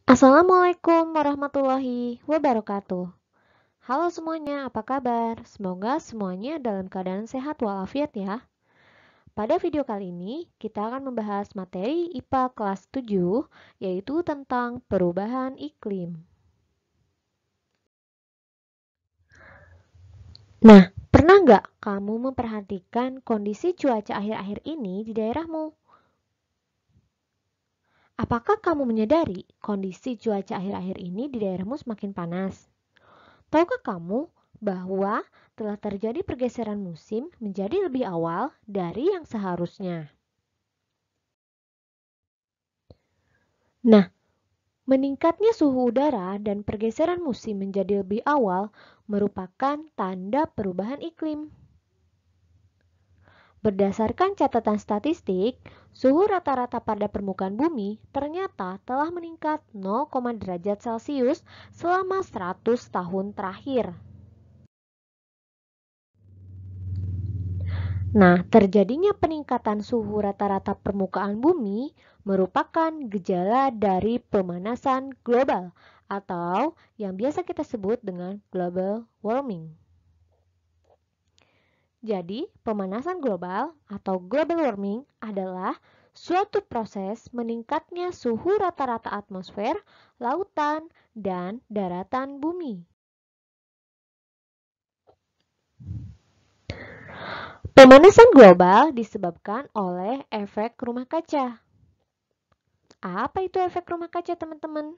Assalamualaikum warahmatullahi wabarakatuh. Halo semuanya, apa kabar? Semoga semuanya dalam keadaan sehat walafiat ya. Pada video kali ini, kita akan membahas materi IPA kelas 7, yaitu tentang perubahan iklim. Nah, pernah nggak kamu memperhatikan kondisi cuaca akhir-akhir ini di daerahmu? Apakah kamu menyadari kondisi cuaca akhir-akhir ini di daerahmu semakin panas? Tahukah kamu bahwa telah terjadi pergeseran musim menjadi lebih awal dari yang seharusnya? Nah, meningkatnya suhu udara dan pergeseran musim menjadi lebih awal merupakan tanda perubahan iklim. Berdasarkan catatan statistik, suhu rata-rata pada permukaan bumi ternyata telah meningkat 0, derajat Celcius selama 100 tahun terakhir. Nah, terjadinya peningkatan suhu rata-rata permukaan bumi merupakan gejala dari pemanasan global atau yang biasa kita sebut dengan global warming. Jadi, pemanasan global atau global warming adalah suatu proses meningkatnya suhu rata-rata atmosfer, lautan, dan daratan bumi. Pemanasan global disebabkan oleh efek rumah kaca. Apa itu efek rumah kaca, teman-teman?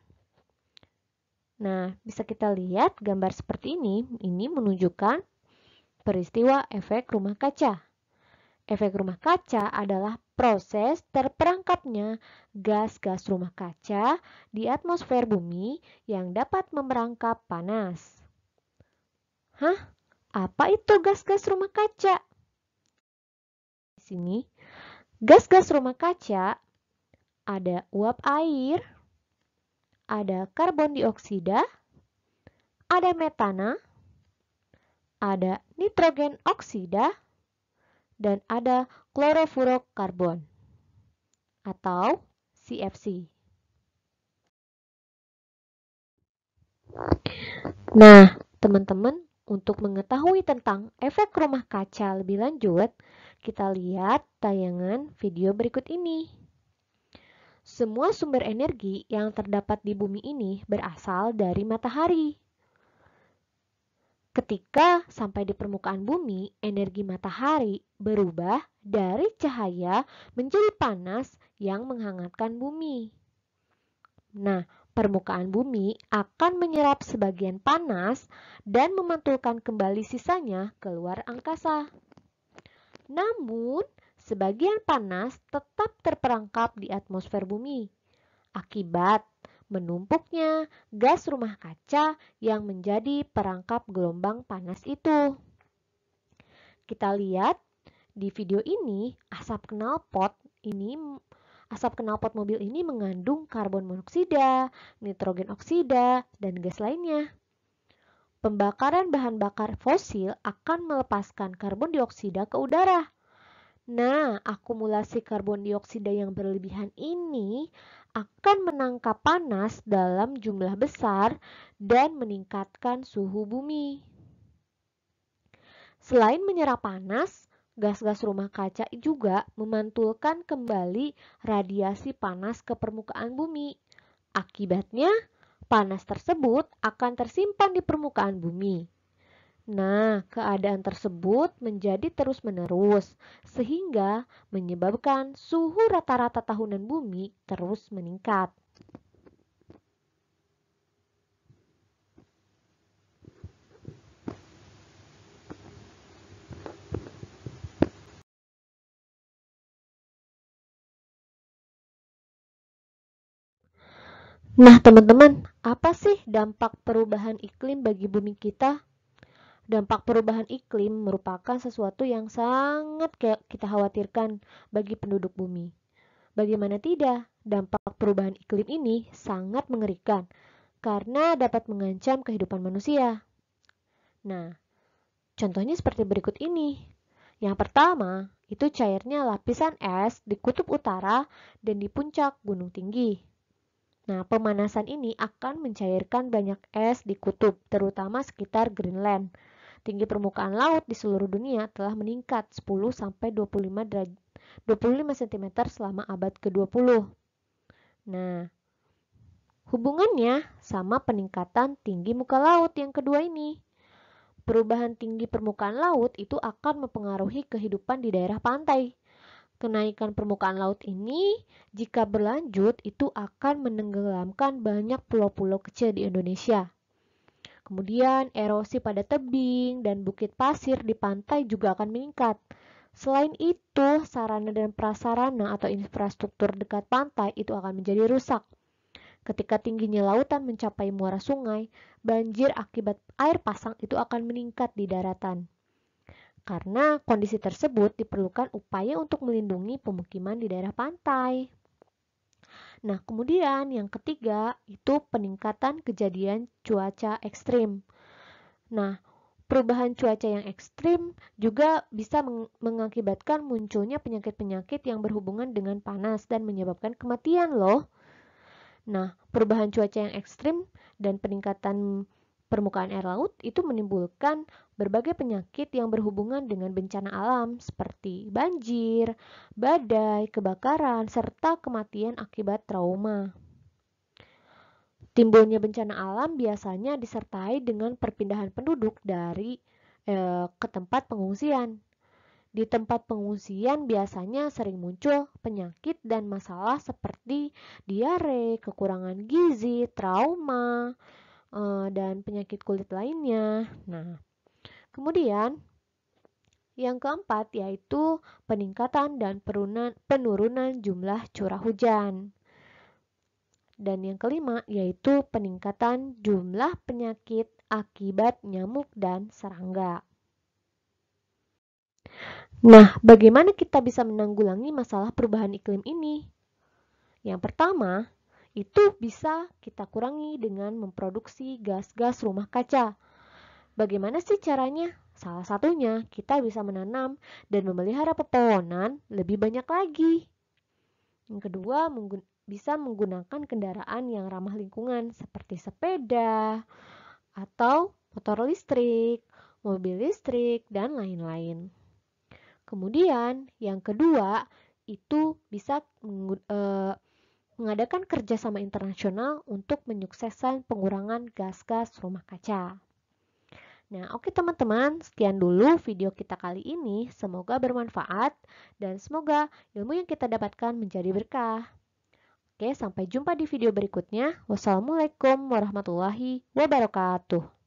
Nah, bisa kita lihat gambar seperti ini. Ini menunjukkan peristiwa efek rumah kaca. Efek rumah kaca adalah proses terperangkapnya gas-gas rumah kaca di atmosfer bumi yang dapat memerangkap panas. Hah? Apa itu gas-gas rumah kaca? Di sini, gas-gas rumah kaca ada uap air, ada karbon dioksida, ada metana, ada nitrogen oksida, dan ada klorofurokarbon atau CFC. Nah, teman-teman, untuk mengetahui tentang efek rumah kaca lebih lanjut, kita lihat tayangan video berikut ini. Semua sumber energi yang terdapat di bumi ini berasal dari matahari. Ketika sampai di permukaan bumi, energi matahari berubah dari cahaya menjadi panas yang menghangatkan bumi. Nah, permukaan bumi akan menyerap sebagian panas dan memantulkan kembali sisanya keluar angkasa. Namun, sebagian panas tetap terperangkap di atmosfer bumi akibat menumpuknya gas rumah kaca yang menjadi perangkap gelombang panas itu. Kita lihat di video ini, asap knalpot mobil ini mengandung karbon monoksida, nitrogen oksida, dan gas lainnya. Pembakaran bahan bakar fosil akan melepaskan karbon dioksida ke udara. Nah, akumulasi karbon dioksida yang berlebihan ini akan menangkap panas dalam jumlah besar dan meningkatkan suhu bumi. Selain menyerap panas, gas-gas rumah kaca juga memantulkan kembali radiasi panas ke permukaan bumi. Akibatnya, panas tersebut akan tersimpan di permukaan bumi. Nah, keadaan tersebut menjadi terus-menerus, sehingga menyebabkan suhu rata-rata tahunan bumi terus meningkat. Nah, teman-teman, apa sih dampak perubahan iklim bagi bumi kita? Dampak perubahan iklim merupakan sesuatu yang sangat kita khawatirkan bagi penduduk bumi. Bagaimana tidak, dampak perubahan iklim ini sangat mengerikan karena dapat mengancam kehidupan manusia. Nah, contohnya seperti berikut ini. Yang pertama, itu cairnya lapisan es di kutub utara dan di puncak gunung tinggi. Nah, pemanasan ini akan mencairkan banyak es di kutub, terutama sekitar Greenland. Tinggi permukaan laut di seluruh dunia telah meningkat 10-25 cm selama abad ke-20. Nah, hubungannya sama peningkatan tinggi muka laut yang kedua ini. Perubahan tinggi permukaan laut itu akan mempengaruhi kehidupan di daerah pantai. Kenaikan permukaan laut ini, jika berlanjut, itu akan menenggelamkan banyak pulau-pulau kecil di Indonesia. Kemudian, erosi pada tebing dan bukit pasir di pantai juga akan meningkat. Selain itu, sarana dan prasarana atau infrastruktur dekat pantai itu akan menjadi rusak. Ketika tingginya lautan mencapai muara sungai, banjir akibat air pasang itu akan meningkat di daratan. Karena kondisi tersebut diperlukan upaya untuk melindungi pemukiman di daerah pantai. Nah, kemudian yang ketiga itu peningkatan kejadian cuaca ekstrim. Nah, perubahan cuaca yang ekstrim juga bisa mengakibatkan munculnya penyakit-penyakit yang berhubungan dengan panas dan menyebabkan kematian loh. Nah, perubahan cuaca yang ekstrim dan peningkatan permukaan air laut itu menimbulkan berbagai penyakit yang berhubungan dengan bencana alam seperti banjir, badai, kebakaran, serta kematian akibat trauma. Timbulnya bencana alam biasanya disertai dengan perpindahan penduduk dari ke tempat pengungsian. Di tempat pengungsian biasanya sering muncul penyakit dan masalah seperti diare, kekurangan gizi, trauma, dan penyakit kulit lainnya. Nah, kemudian yang keempat yaitu peningkatan dan penurunan jumlah curah hujan. Dan yang kelima yaitu peningkatan jumlah penyakit akibat nyamuk dan serangga. Nah, bagaimana kita bisa menanggulangi masalah perubahan iklim ini? Yang pertama, itu bisa kita kurangi dengan memproduksi gas-gas rumah kaca. Bagaimana sih caranya? Salah satunya, kita bisa menanam dan memelihara pepohonan lebih banyak lagi. Yang kedua, bisa menggunakan kendaraan yang ramah lingkungan seperti sepeda atau motor listrik, mobil listrik, dan lain-lain. Kemudian yang kedua itu bisa mengadakan kerjasama internasional untuk menyukseskan pengurangan gas-gas rumah kaca. Nah, oke teman-teman, sekian dulu video kita kali ini. Semoga bermanfaat dan semoga ilmu yang kita dapatkan menjadi berkah. Oke, sampai jumpa di video berikutnya. Wassalamualaikum warahmatullahi wabarakatuh.